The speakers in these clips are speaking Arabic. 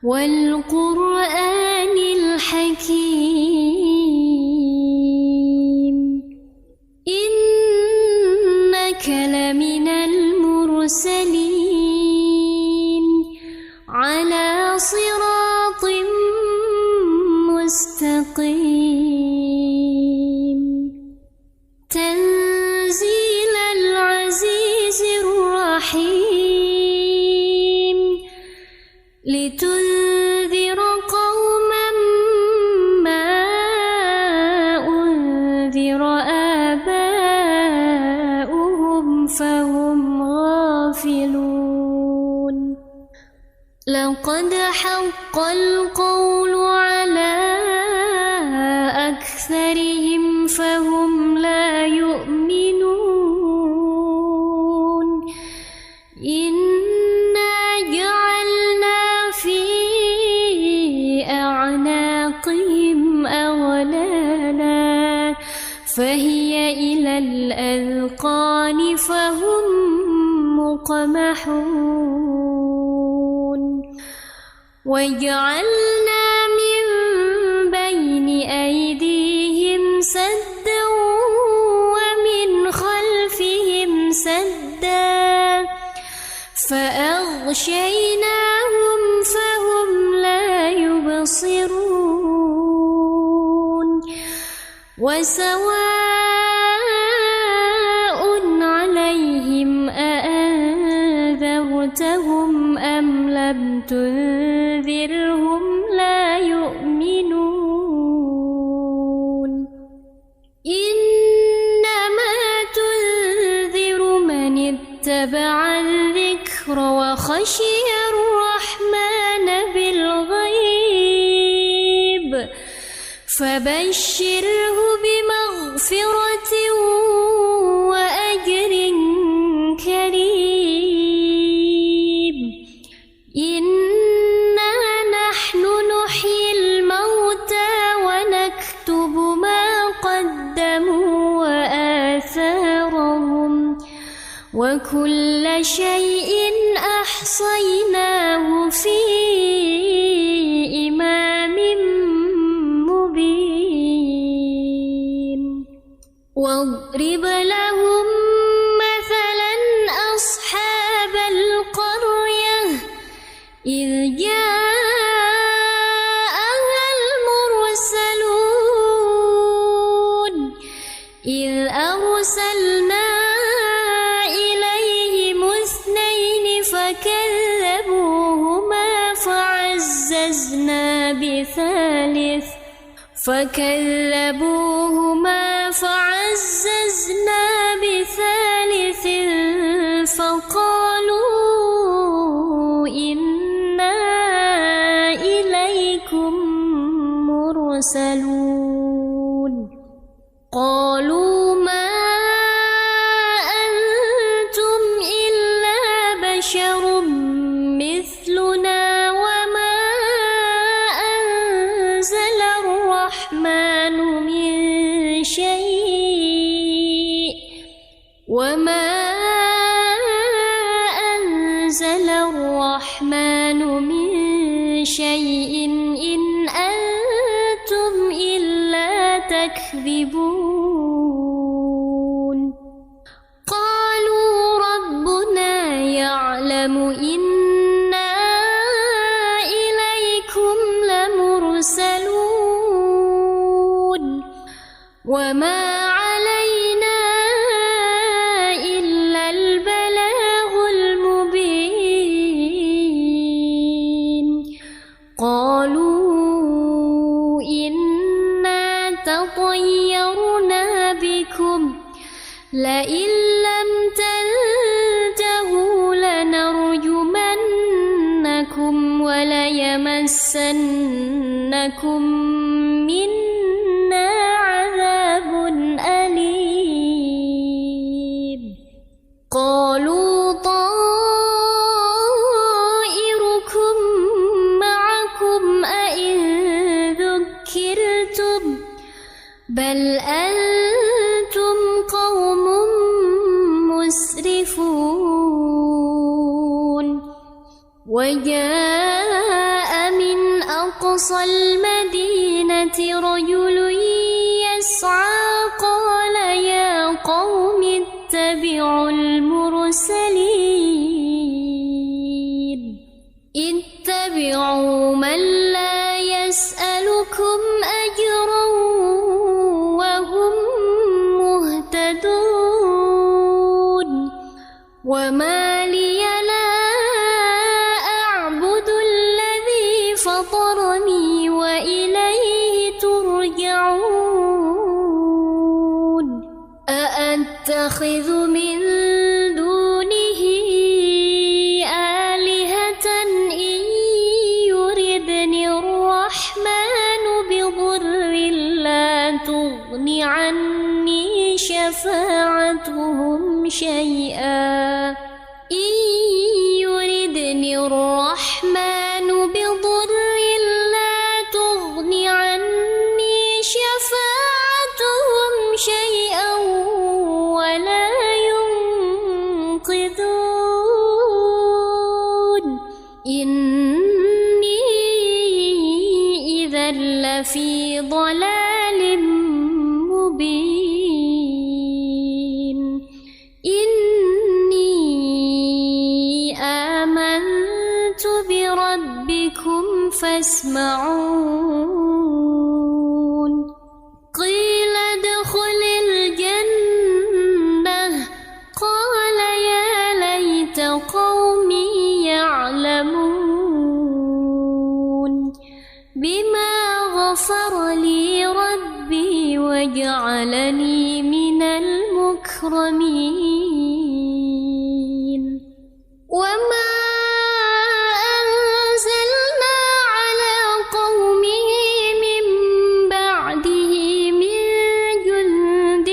والقرآن الحكيم إنك لمن المرسلين على صراط مستقيم تنزيل العزيز الرحيم لتنذر قوما ما أنذر آباؤهم فهم غافلون لقد حق القول على أكثرهم فهم لا يؤمنون إنا جعلنا في أعناقهم أغلالا فهي إلى الأذقان فهم مقمحون وجعلنا من بين أيديهم سدا ومن خلفهم سدا فأغشيناهم فهم لا يبصرون وسواء عليهم أأنذرتهم أم لم تنذرهم لا يؤمنون إنما تنذر من اتبع الذكر وخشي الرحمن بالغيب فبشره بمغفرة وأجر كريم إنا نحن نحيي الموتى ونكتب ما قدموا وآثارهم وكل شيء أحصيناه في إمام مبين واضرب لهم مثلا أصحاب القرية إذ جاءها المرسلون إذ أرسلنا إليهم اثنين فكذبوهما فعززنا بثالث فقالوا إنا إليكم مرسلون قالوا ما أنتم إلا بشر مثلنا وما أنزل الرحمن من شيء إن أنتم إلا تكذبون قالوا ربنا يعلم إنا إليكم لمرسلون وما علينا إلا البلاغ المبين قالوا إنا تطيرنا بكم لئن لم تنتهوا لنرجمنكم وليمسنكم منا عذاب أليم قالوا طائركم معكم أئن ذكرتم بل أنتم قوم مسرفون وجاء من أقصى المدينة رجل يسعى قال يا قوم اتبعوا المرسلين اتبعوا من لا يسألكم أجرا وهم مهتدون وما لي لا أعبد الذي فطرني وإليه ترجعون أأتخذ من دونه آلهة إن يردني الرحمن بضر لا تغن عني شفاعتهم شيئا إن يردني الرحمن بضر لا تغن عني شفاعتهم شيئا ولا ينقذون إني إذا لفي ضلال مبين إني آمنت بربكم فاسمعون قيل ادخل الجنة قال يا ليت قومي يعلمون بما غفر لي ربي وجعلني من المكرمين وما أنزلنا على قومه من بعده من جند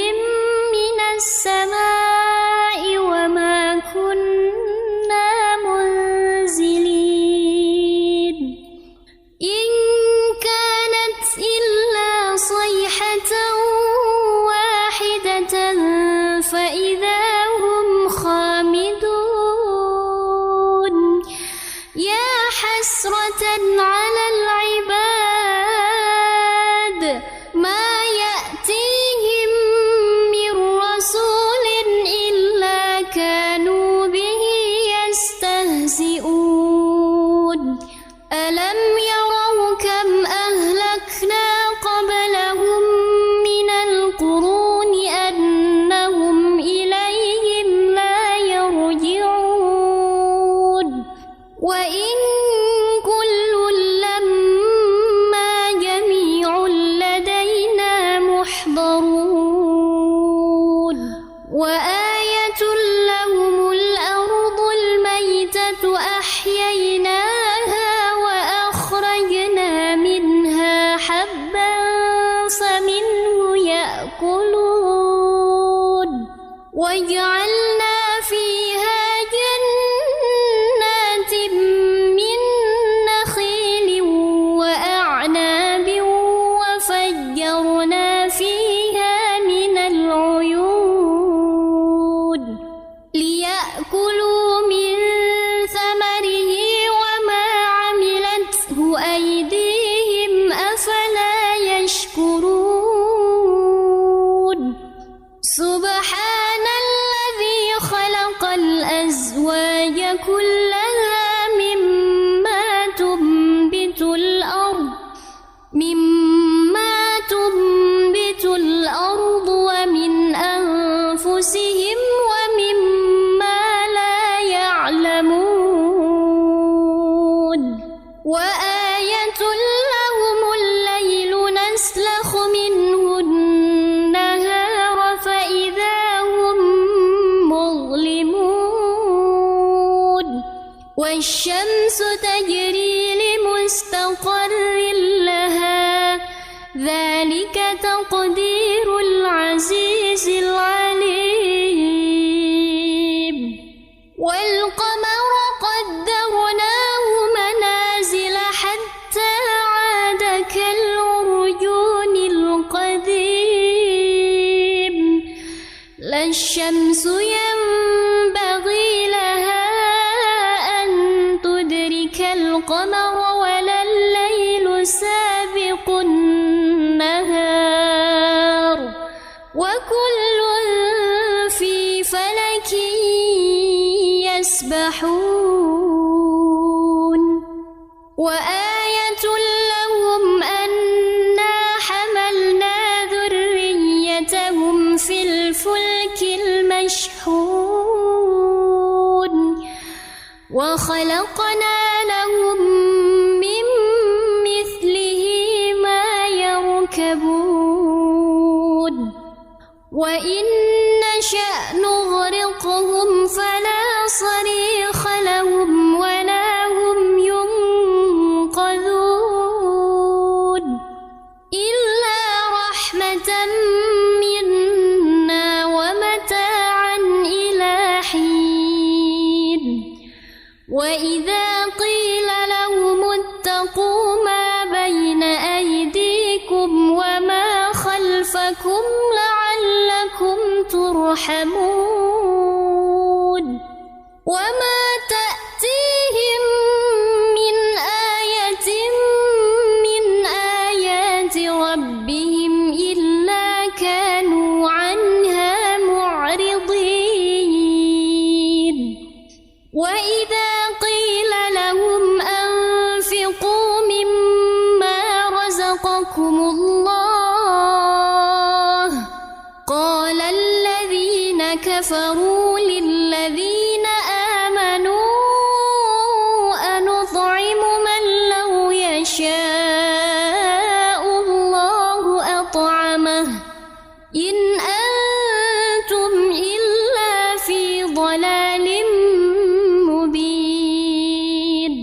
من السماء وما كنا منزلين إن كانت إلا صيحة واحدة فإذا هم خامدون يا حسرة على العباد ما يأتيهم من رسول إلا كانوا به يستهزئون ألم يروا كم أهلكنا قبلهم من القرون أنهم إليهم لا يرجعون وإن كل لما جميع لدينا محضرون وآية لهم الأرض الميتة أحييناها وأخرجنا منها حبا فمنه يأكلون وجعلنا فيها جنات من نخيل وأعناب وفجرنا فيها من العيون ليأكلوا من ثمره وما عملته أيديهم أفلا يشكرون سبحان الذي خلق الأزواج كلها مما تنبت الأرض ومن أنفسهم ومما لا يعلمون وآية لهم الليل نسلخ منه النهار فإذا هم مظلمون والشمس تجري لمستقر لها ذلك تقدير العزيز العليم والقمر قدرناه منازل حتى عاد كالعرجون القديم لا الشمس ينبغي لها أن تدرك القمر ولا الليل وخلقنا لهم من مثله ما يركبون وإن نشأ نغرقهم فلا صريخ لهم ولا هم ينقذون إلا رحمة منا ومتاعا إلى حين وإذا قيل لهم اتقوا ما بين أيديكم وما خلفكم لعلكم ترحمون وما تأتيهم من آية من آيات ربهم إلا كانوا عنها معرضين وإذا قيل لهم أنفقوا مما رزقكم الله قال الذين كفروا للذين آمنوا أنطعم من لو يشاء الله أطعمه إن أنتم إلا في ضلال مبين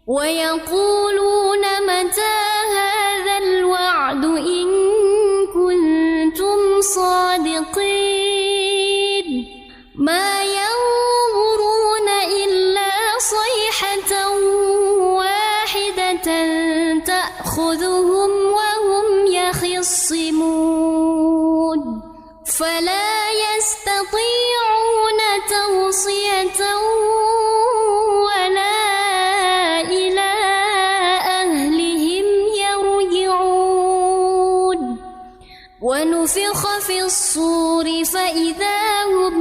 ويقولون متى هذا الوعد إن كنتم صادقين ما ينظرون إلا صيحة واحدة تأخذهم وهم يخصمون فلا يستطيعون توصية ولا إلى أهلهم يرجعون ونفخ في الصور فإذا هم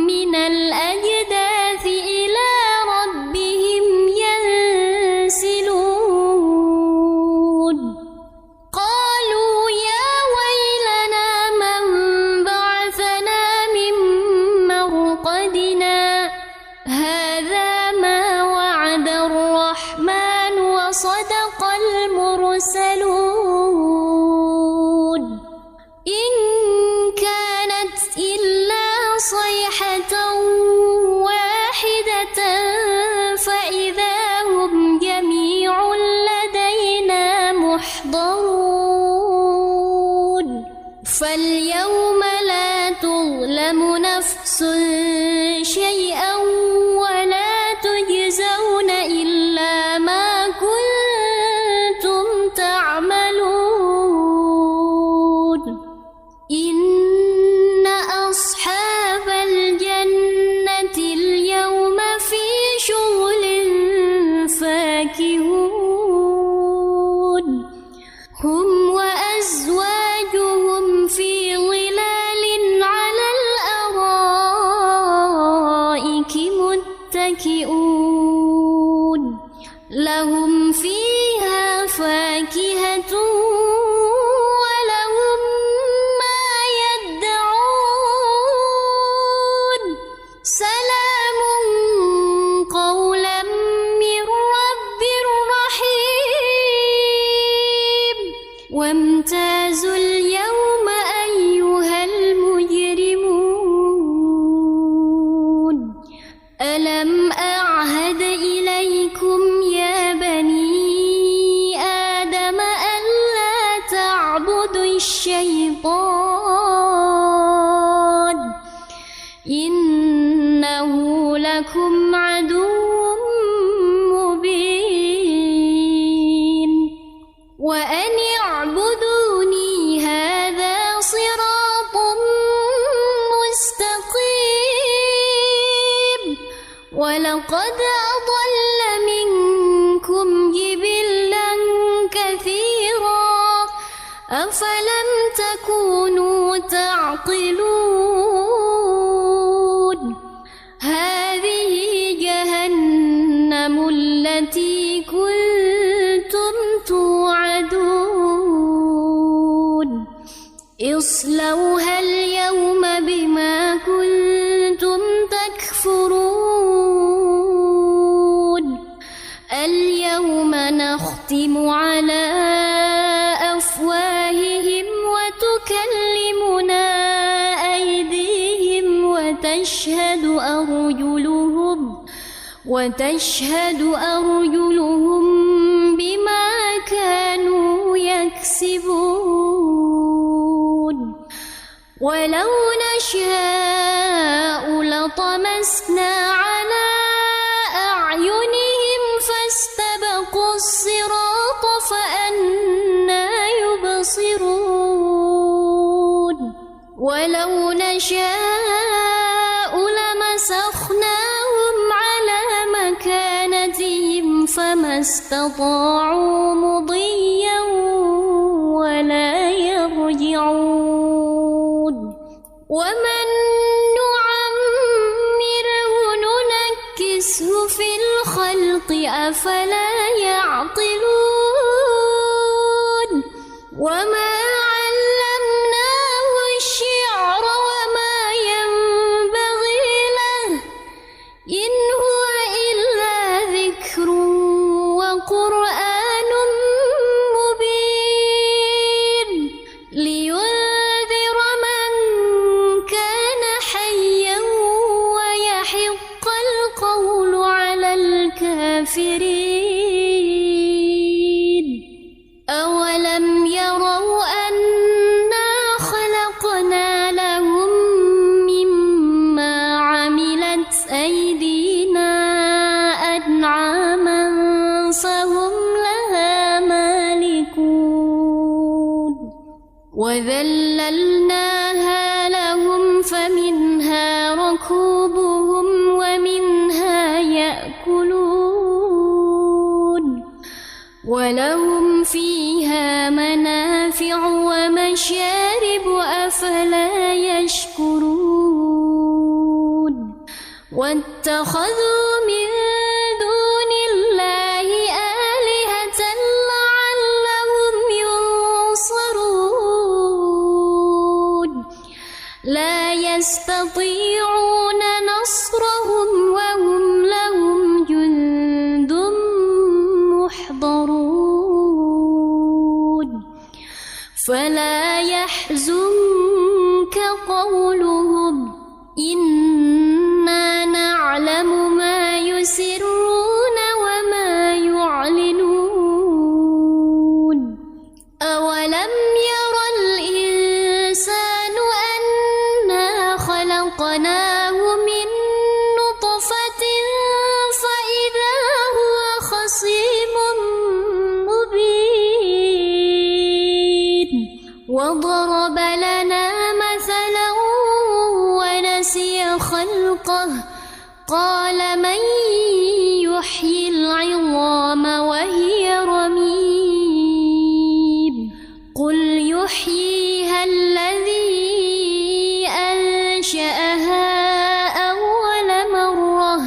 من الأجداث إلى ربهم ينسلون قالوا يا ويلنا من بعثنا من مرقدنا هذا ما وعد الرحمن وصدق المرسلون إن كانت إلا صيحة واحدة فإذا هم جميع لدينا محضرون فاليوم لا تظلم نفس شيئا ولا تجزون إلا ما كنتم تعملون إن أصحاب الجنة اليوم في شغل فاكهون هم وأزواجهم في ظلال على الأرائك متكئون لهم فيها فاكهة ولهم ما يدعون سلام قولا من رب رحيم وامتازوا اليوم أيها المجرمون ألم أعهد إليكم يا بني آدم ألا تعبدوا الشيطان إنه لكم عدو مبين وأن اعبدوني هذا صراط مستقيم ولقد أضل منكم جبلا كثيرا أفلم تكونوا تعقلون هذه جهنم التي كنتم توعدون اصلوها اليوم بما كنتم تكفرون وتشهد أرجلهم بما كانوا يكسبون ولو نشاء لطمسنا على أعينهم فاستبقوا الصراط فأنى يبصرون ولو نشاء لمسخناهم على مكانتهم فما استطاعوا مضيا ولا يرجعون ومن نعمره ننكسه في الخلق أفلا يعقلون وما علمناه الشعر وما ينبغي له إن هو إلا ذكر وقرآن مبين لينذر من كان حيا ويحق القول على الكافرين أولم يروا أنا خلقنا لهم مما عملت أيدينا أنعاما فهم لها مالكون وذللناها لهم فمنها ركوبهم ومنها يأكلون ولهم فيها منافع ومشارب أفلا يشكرون واتخذوا من دون الله آلهة لعلهم ينصرون لا يستطيعون نصرهم وهم لهم جند محضرون فلا يحزنك قولهم إنا نعلم ما يسرون وما يعلنون أولم ير الإنسان أنا خلقناه من نطفة فإذا هو خصيم مبين وضرب لنا مثلا ونسي خلقه قال من يحيي العظام وهي رميم قل يحييها الذي أنشأها أول مرة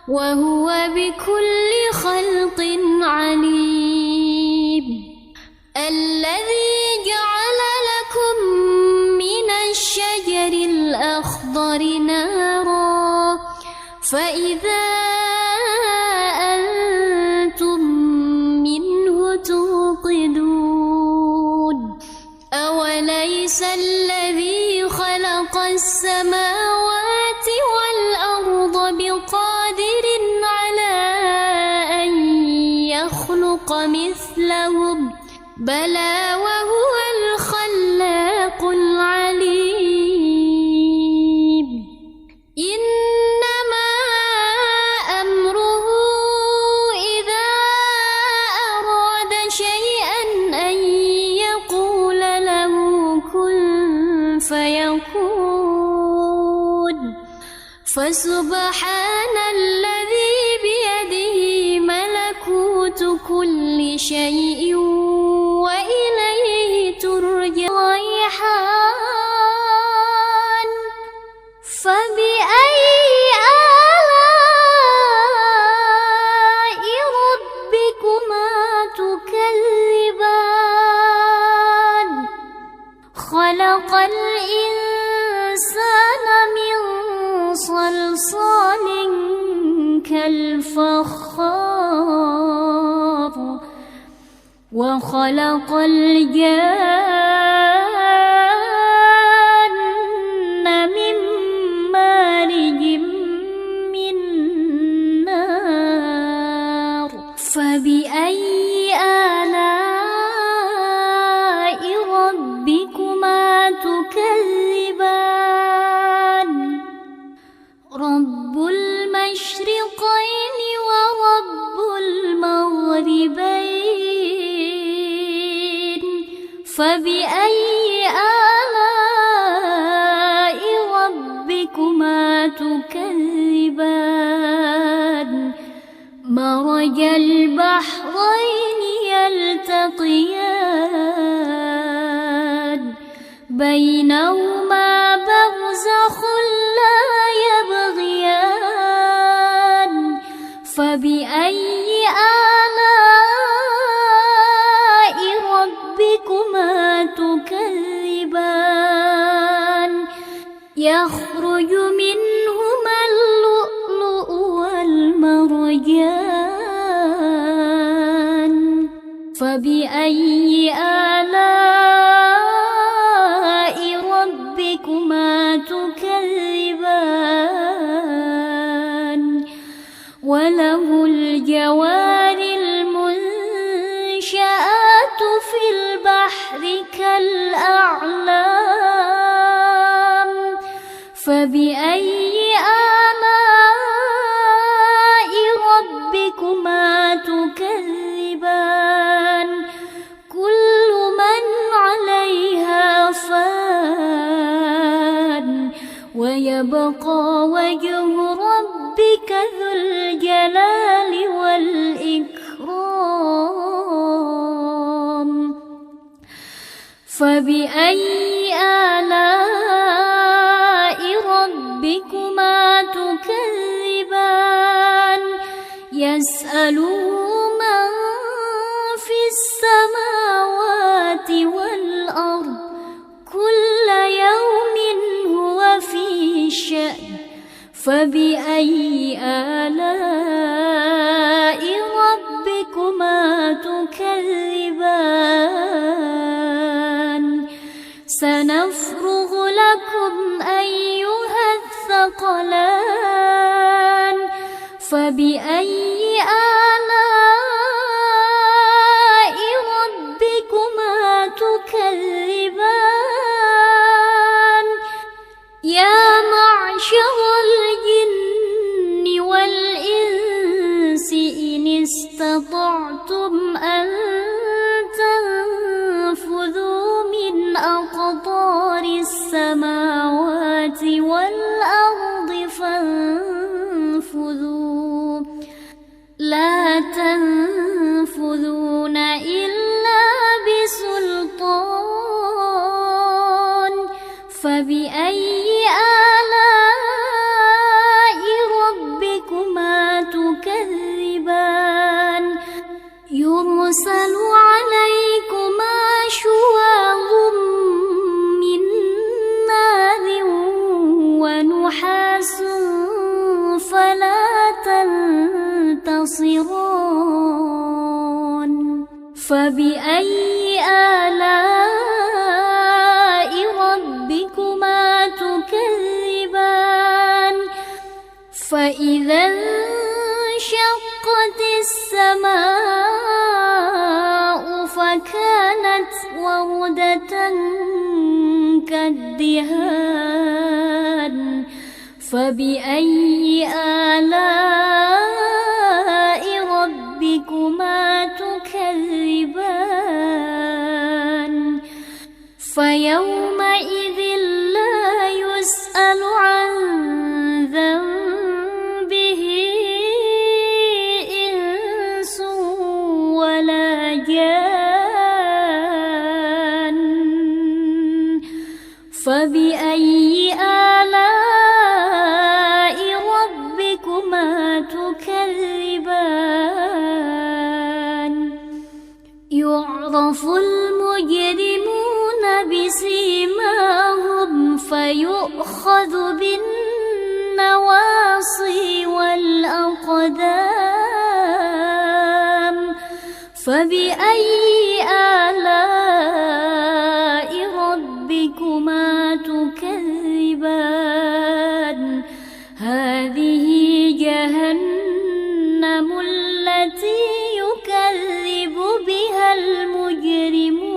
وهو بكل خلق عليم الذي جعل لكم من الشجر الأخضر نارا فإذا أنتم منه توقدون أوليس الذي خلق السماوات والأرض بقادر على أن يخلق مثلهم بلى وهو الخلاق العليم إنما أمره إذا أراد شيئا أن يقول له كن فيكون فسبحان الذي بيده ملكوت كل شيء وإليه ترجع ريحان فبأي آلاء ربكما تكذبان خلق الإنسان من صلصال كالفخار وخلق الجان من مارج فبأي آلاء ربكما تكذبان مرج البحرين يلتقيان بينهما برزخ لا يبغيان فبأي آلاء ربكما تكذبان يخرج منهما اللؤلؤ والمرجان فبأي آلاء ربكما تكذبان وله الجوار المنشآت في البحر كالأعلام فبأي آلاء ربكما تكذبان كل من عليها فان ويبقى وجه ربك ذو الجلال والإكرام فبأي آلاء ربكما تكذبان يسأله من في السماوات والأرض كل يوم هو في شأن فبأي آلاء ربكما تكذبان سنفرغ لكم أيها الثقلان فبأي آلاء ربكما تكذبان يا معشر الجن والإنس إن استطعتم أن تنفذوا من أقطار السماوات والأرض فانفذوا لا تنفذون إلا بسلطان فبأي آلاء ربكما تكذبان يرسل عليكما شواظ من نار ونحاس فلا تنتصران فبأي آلاء ربكما تكذبان فإذا انشقت السماء فكانت وردة كالدهان فبأي آلاء ربكما تكذبان فيومئذ لا يسأل عن ذنبه إنس ولا جان فبأي آلاء ربكما تكذبان يعرف المجرمون بسيماهم فيؤخذ بالنواصي والأقدام فبأي آلاء ربكما تكذبان هذه جهنم التي يكذب بها المجرمون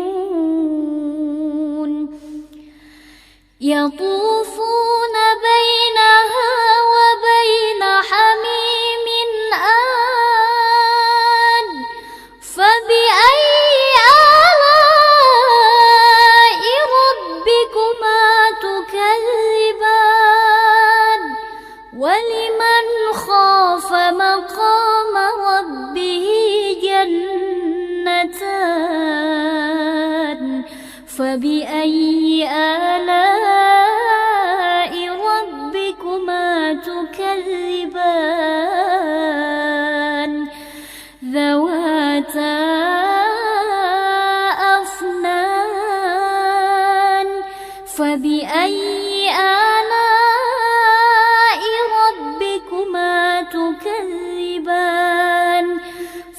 يطوفون بينها وبين حميم آن فبأي آلاء فبأي آلاء ربكما تكذبان ذواتا أفنان فبأي آلاء ربكما تكذبان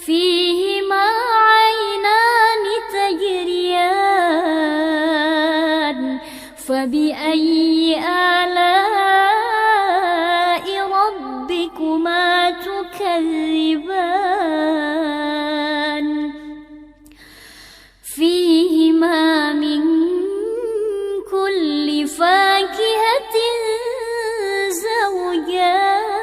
فيهما عينان تجريان فبأي آلاء ربكما تكذبان فيهما من كل فاكهة زوجان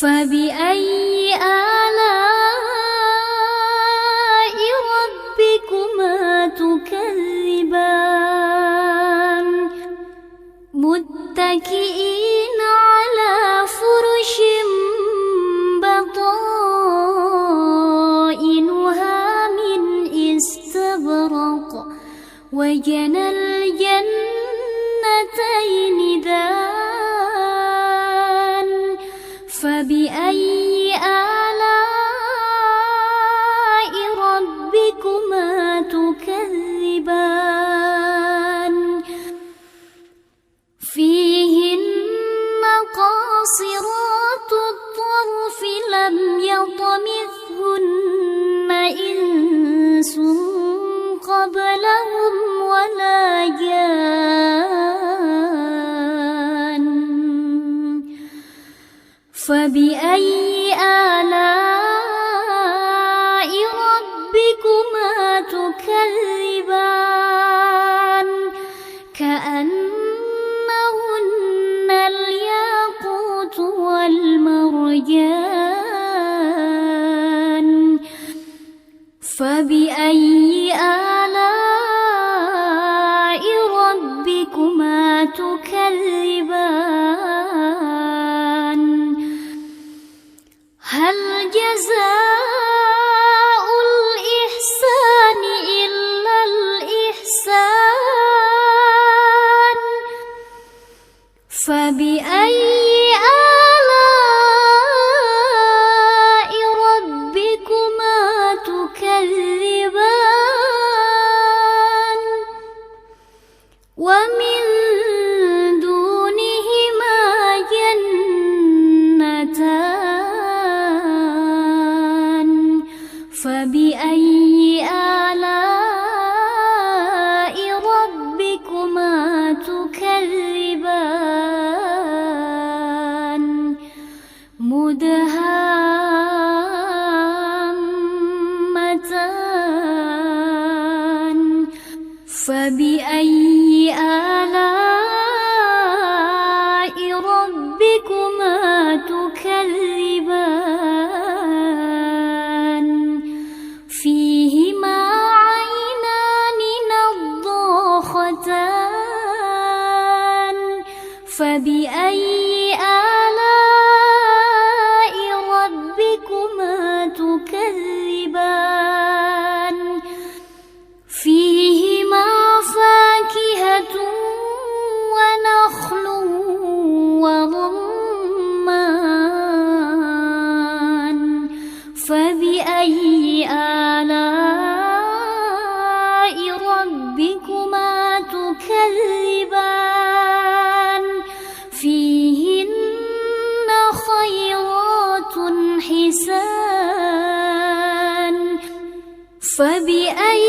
فبأي آلاء ربكما تكذبان متكئين على فرش بطائنها من استبرق وجنى الجنتين دان فبأي آلاء ربكما تكذبان فيهن قاصرات الطرف لم يطمثهن إنس قبلهم ولا جان فبأي آلاء ربكما تكذبان كأنهن الياقوت والمرجان فبأي آلاء ربكما تكذبان هل جزاء الإحسان إلا الإحسان فبأي آلاء ربكما تكذبان ومن دونهما جنتان فبأي آلاء ربكما تكذبان مدهامتان فبأي آلاء ربكما تكذبان فيهما عينان نضاختان فبأي آلاء ربكما تكذبان فيهما فاكهة ونخل ورمان فبأي آلاء ربكما تكذبان فيهن خيرات حسان فبأي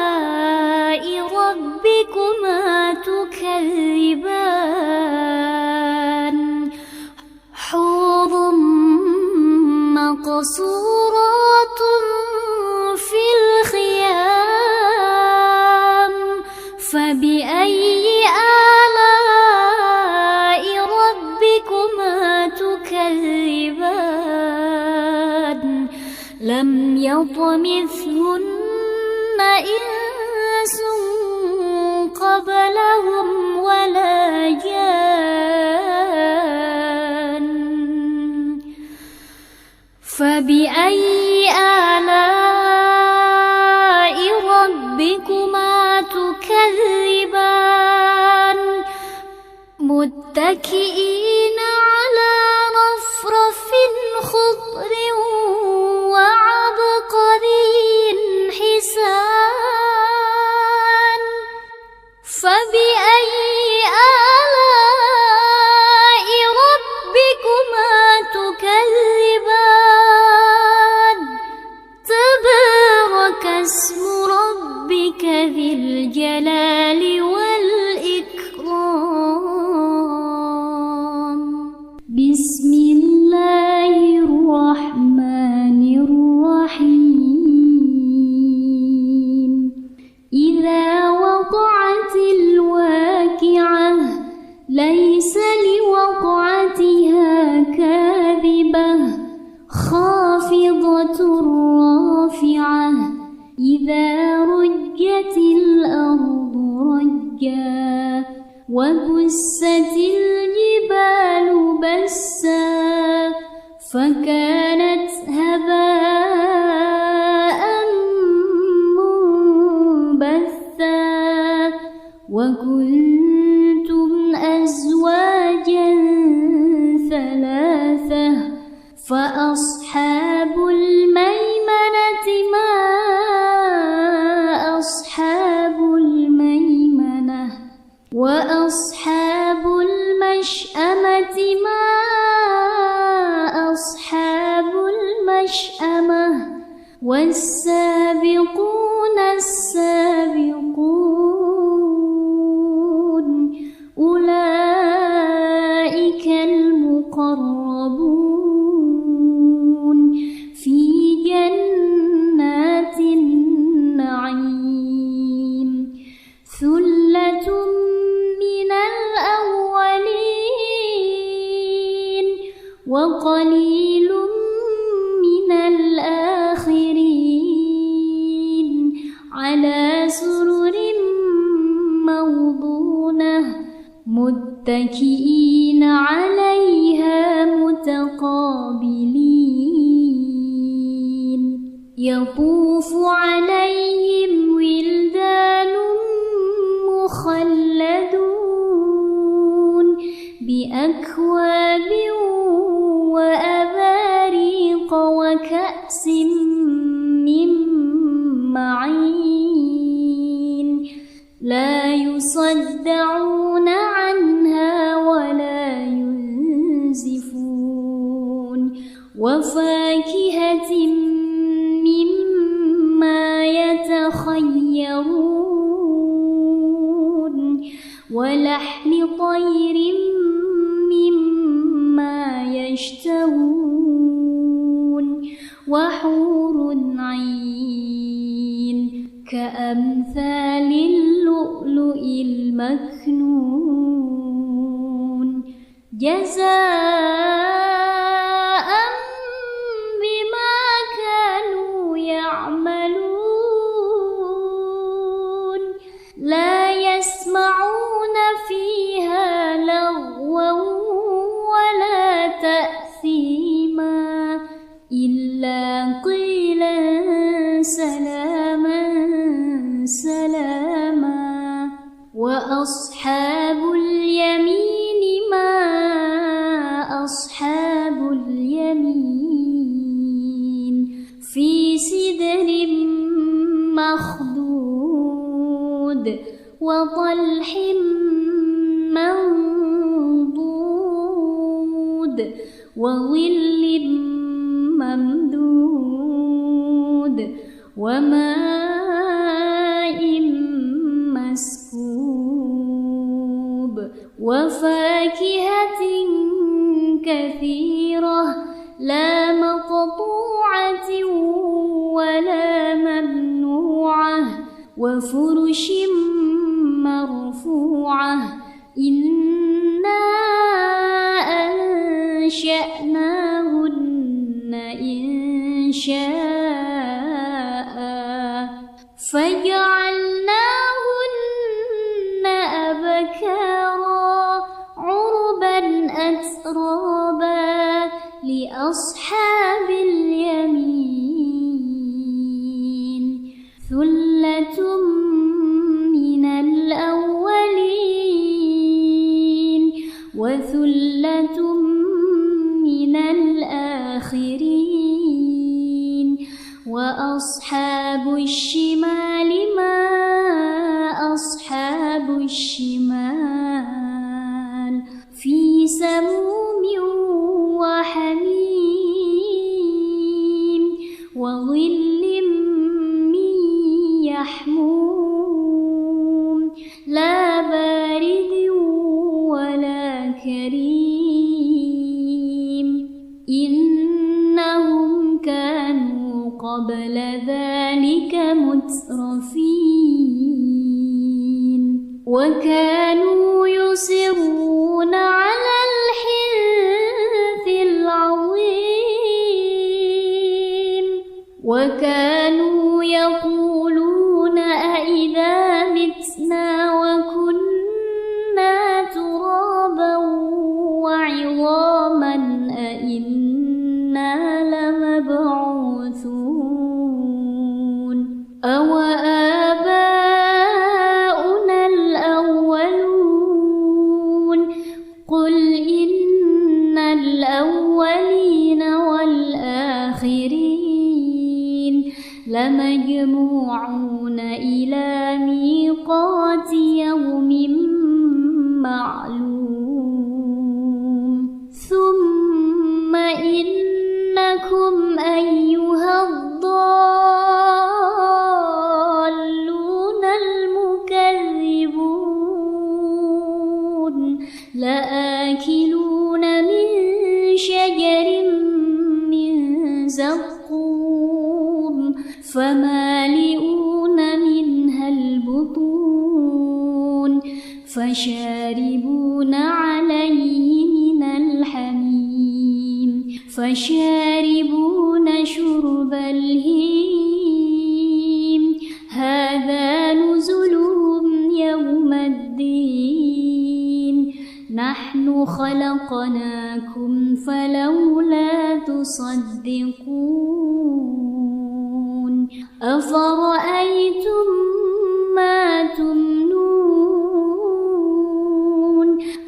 آلاء ربكما تكذبان حور مقصورات في الخيام فبأي آلاء ربكما تكذبان لم يطمثهن إنس قبلهم ولا جان فبأي آلاء وبست الجبال بسا فكانت هباء منبثا وكنتم أزواجا ثلاثة فأصحاب الميمنة ما أصحاب الميمنة وأصحاب المشأمة ما أصحاب المشأمة والسابقون السابقون أولئك المقربون في جنات النعيم ثلة من الأولين وقليل من الآخرين على سرر موضونة متكئين عليها متقابلين يطوف عليهم ولدان مخلدون بأكواب وأباريق وكأس من معين لا يصدعون عنها ولا ينزفون وفاكهة مما يتخيرون ولحم طير مما يشتهون وحور عين كأمثال اللؤلؤ المكنون جزاء بما كانوا يعملون لا يسمعون فيها لغوا ولا تأثيما إلا قيلا سلاما سلاما وأصحاب اليمين ما أصحاب اليمين في سدر مخضود وطلح منضود وظل ممدود وماء مسكوب وفاكهة كثيرة لا مقطوعة ولا ممنوعة وفرش مرفوعة إنا أنشأناهن إنشاء فجعلناهن أبكارا عربا أترابا لأصحاب اليمين ثلة من الأولين وثلة من الآخرين وأصحاب الشمال ما أصحاب الشمال في سموم وحميم وظل من يحموم لا بارد ولا كريم إنهم كانوا قبل ذلك مترفين وكانوا يصرون على الحنث العظيم وكانوا يقولون أئذا متنا وكنا أوآباؤنا الأولون قل إن الأولين والآخرين لمجموعون إلى ميقات يوم معلوم ثم إنكم أيها الضالون المكذبون لآكلون من شجر من زقوم فمالئون منها البطون فشاربون عليه من الحميم فشاربون شرب الهيم هذا نزلهم يوم الدين نحن خلقناكم فلولا تصدقون أفرأيتم ما تمنون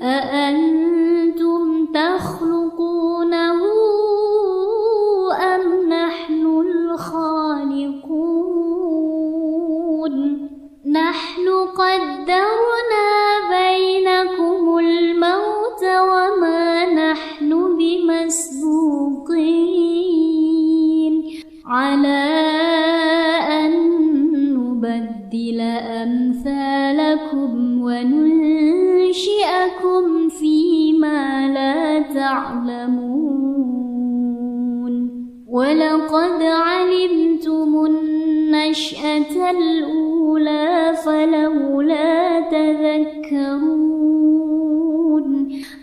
أأنتم تخلقونه أم نحن الخالقون نحن قدرنا بينكم الموت وما نحن بمسبوقين على أن نبدل أمثالكم وننشئكم فيما لا تعلمون ولقد علمتم النشأة الأولى فلولا تذكرون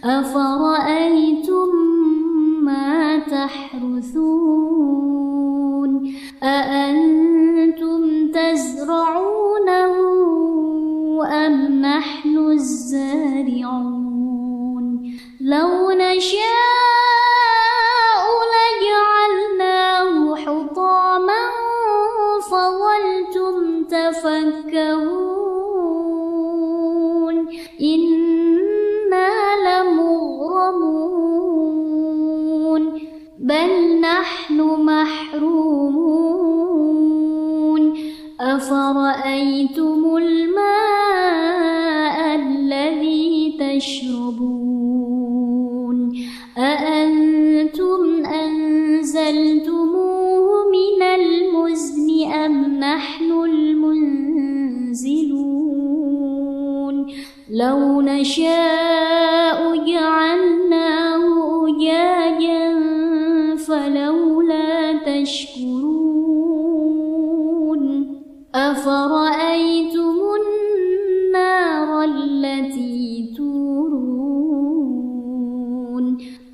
أفرأيتم ما تحرثون أأنتم تزرعونه أم نحن الزارعون لو نشاء لجعلناه حطاما فظلتم تفكهون إنا لمغرمون بل نحن محرومون أفرأيتم الماء الذي تشربون أأنتم أنزلتموه من المزن أم نحن المنزلون لو نشاء جعلناه أجاجا فلولا تشكرون أفرأيتم النار التي تورون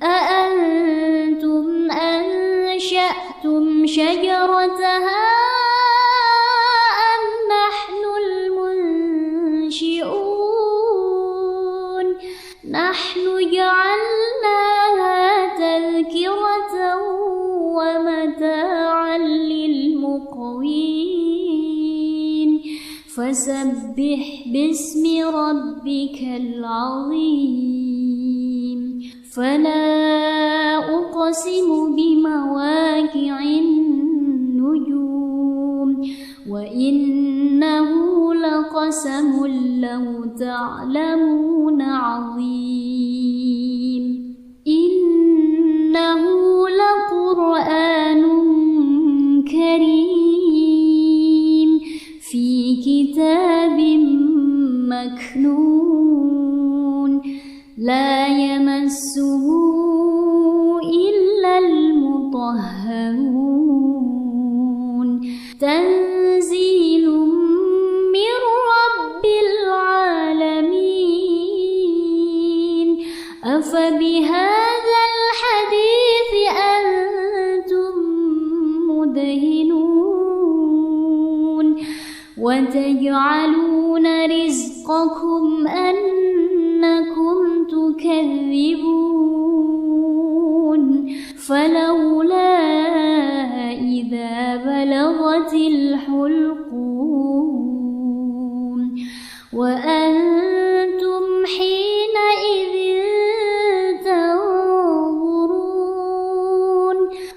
أأنتم أنشأتم شجرتها أم نحن المنشئون نحن جعلناها تذكرة ومتاعا للمقوين فسبح باسم ربك العظيم فلا أقسم بمواقع النجوم وإنه لقسم لو تعلمون عظيم إنه لقرآن كريم في كتاب مكنون لا يمسه إلا المطهرون تنزيل من رب العالمين أفبهذا الحديث أنتم مدهنون وتجعلون رزقكم أنكم تكذبون فلولا إذا بلغتم بلغت الحلقوم وأنتم حينئذ تنظرون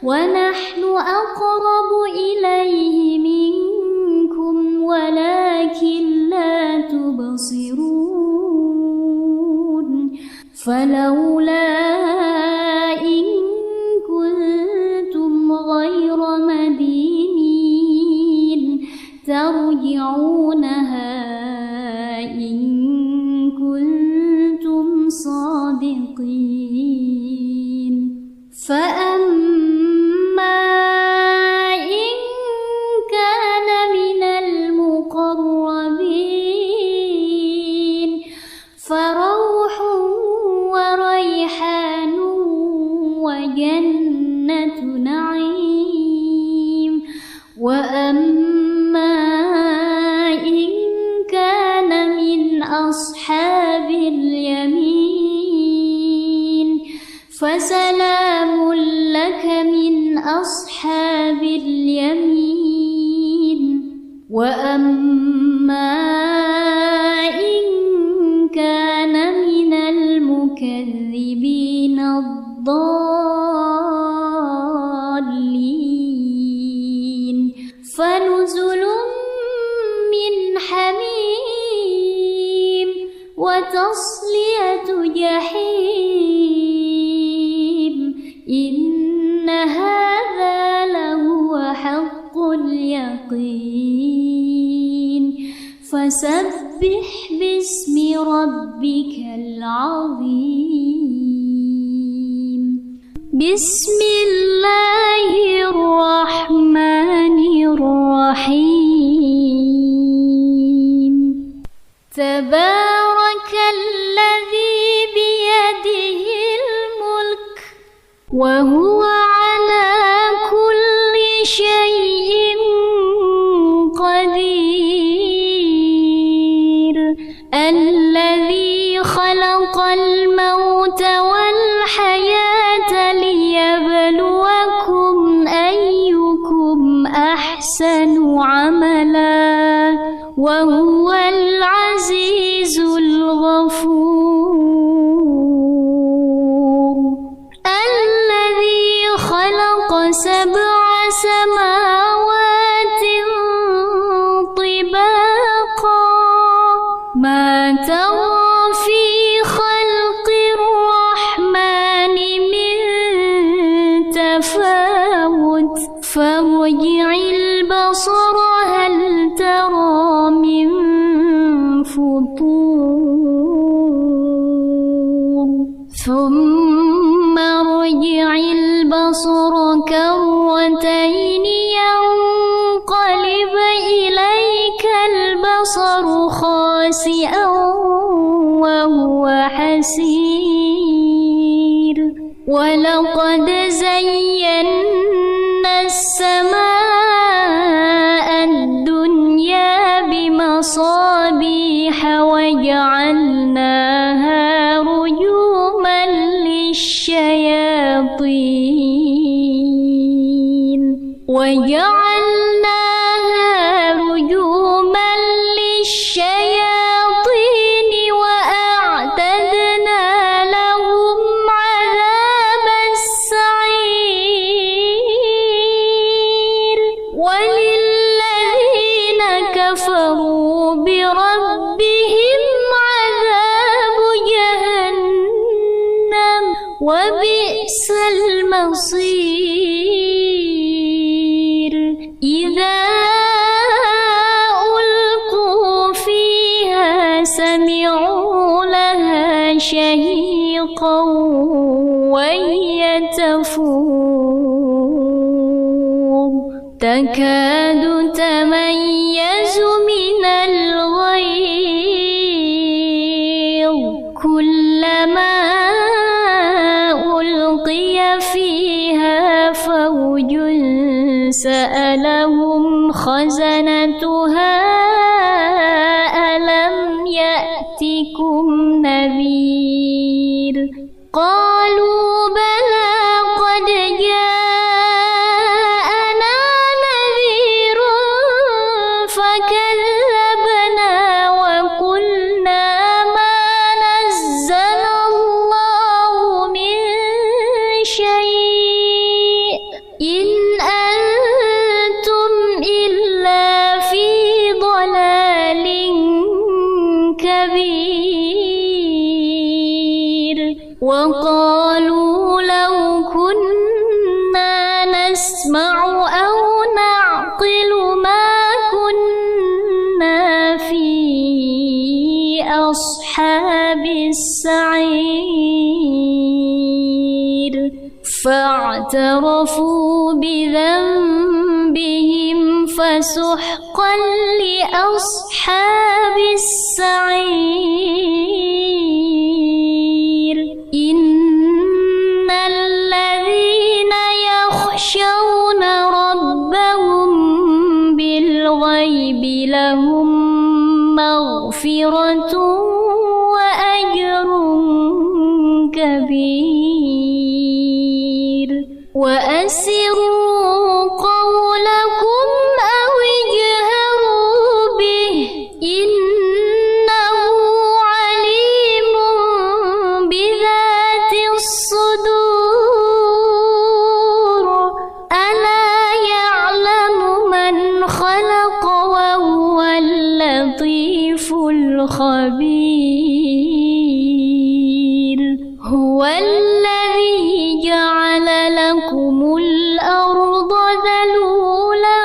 ونحن أقرب إليه منكم ولكن لا تبصرون فلولا إن كنتم غير مدينين ترجعونها إن كنتم صادقين فأما إن كان من المقربين فروح وريحان وجنة نعيم وأما إن كان من أصحاب اليمين فسلام لك من أصحاب اليمين وأما إن كان من المكذبين الضالين فنزل من حميم وتصلية جحيم إن هذا لهو حق اليقين فسبح باسم ربك العظيم بسم الله الرحمن الرحيم تبارك الذي بيده الملك وهو على كل شيء قدير الذي خلق الموت والحياة ليبلوكم أيكم أحسن عملا وهو العزيز الغفور الذي خلق 7 سماوات طباقا ما ترى في خلق الرحمن من تفاوت فارجع البصر هل ترى من فطور ثم ارجع البصر كرتين ينقلب إليك البصر خاسئا وهو حسير ولقد زينا السماء الدنيا بمصابيح وجعلناها رجوما للشياطين وأعتدنا لهم عذاب السعير وللذين كفروا بربهم عذاب جهنم وبئس المصير إذا ألقوا فيها سمعوا لها شهيقا وهي تفور تكاد تميز من الغيظ كلما ألقي فيها فوج سألهم خزنتها ألم يأتكم نذير قالوا بلى قد جاءنا نذير وكذبنا وقلنا ما نزل الله من شيء إن أنتم إلا في ضلال كبير وقالوا لو كنا نسمع أو نعقل ما كنا في أصحاب السعير فاعترفوا بذنبهم فسحقا لأصحاب السعير إن الذين يخشون ربهم بالغيب لهم مغفرة وأجر كبير وأسروا قولكم أو اجهروا به إنه عليم بذات الصدور ألا يعلم من خلق وهو اللطيف الخبير هو الذي جعل لكم الأرض ذلولا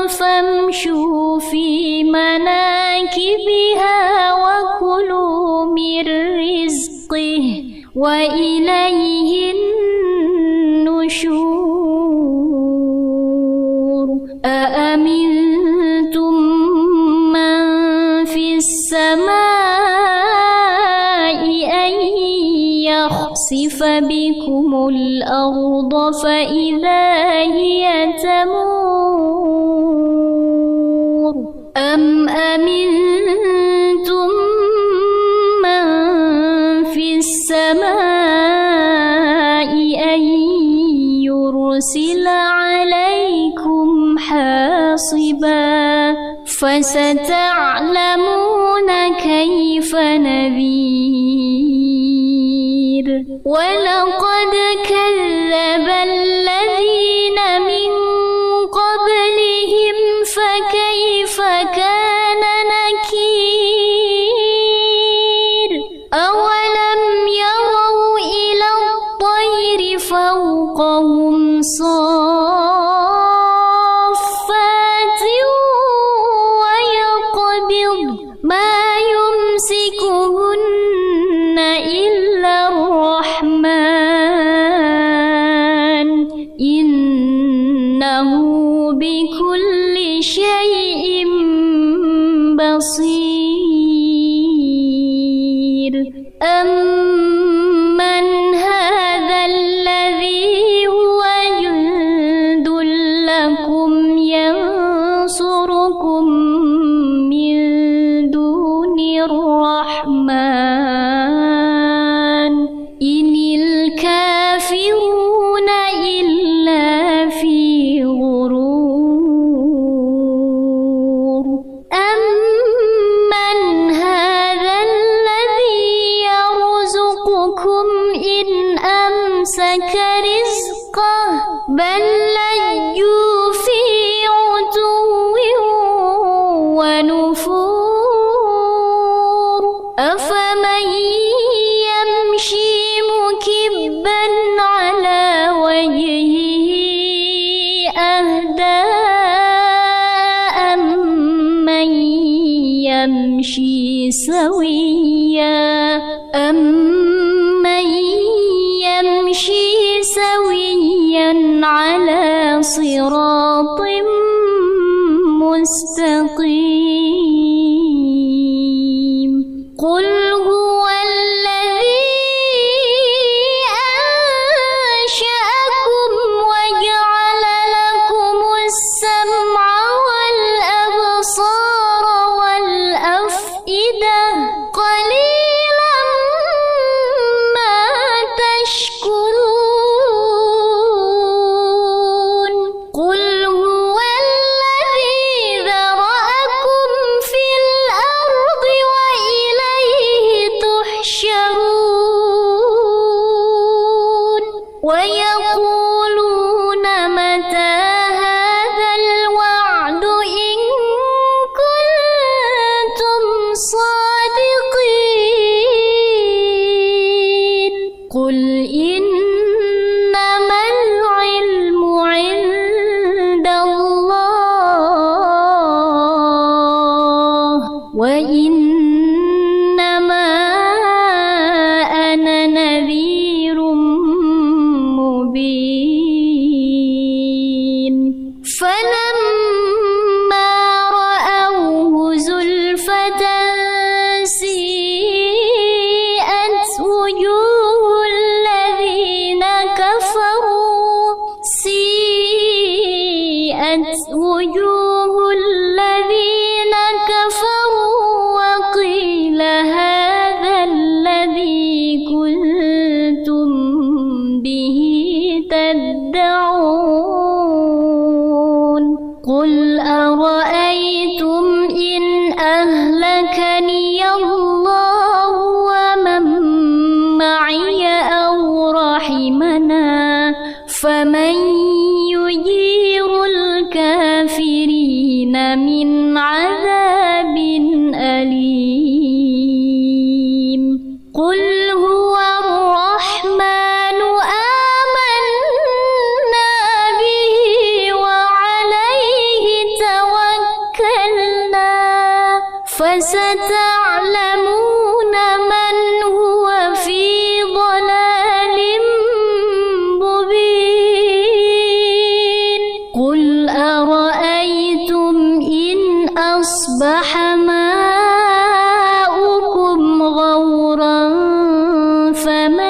فامشوا في مناكبها وكلوا من رزقه وإليه النشور أأمنتم من في السماء أن يخسف بكم الأرض فإذا هي تمور أم أمنتم من في السماء أن يرسل عليكم حاصبا فستعلمون كيف نذير ولقد كذب الذين من قبلهم فكيف كان نكير أولم يروا إلى الطير فوقهم صافات ويقبض ما يمسكهن إلا الرحمن إنه بكل شيء بصير أمن هذا الذي هو جند لكم ينصركم من دون الرحمن إن الكافرون إلا في غرور أمن هذا الذي يرزقكم إن أمسك رزقه بل لجوا في عتو ونفور أفمن يمشي مكبا على وجهه أهدى أمن يمشي سويا على صراط مستقيم قل هو الذي أنشأكم وجعل لكم السمع والأبصار والأفئدة قليلا ما تشكرون قل هو قل أرأيتم إن أهلكني الله ومن معي أو رحمنا فمن يجير الكافرين من عذاب أليم قل هو الرحمن آمنا به وعليه توكلنا فستعلمون من هو في ضلال مبين قل أرأيتم إن أصبح ماؤكم غورا فمن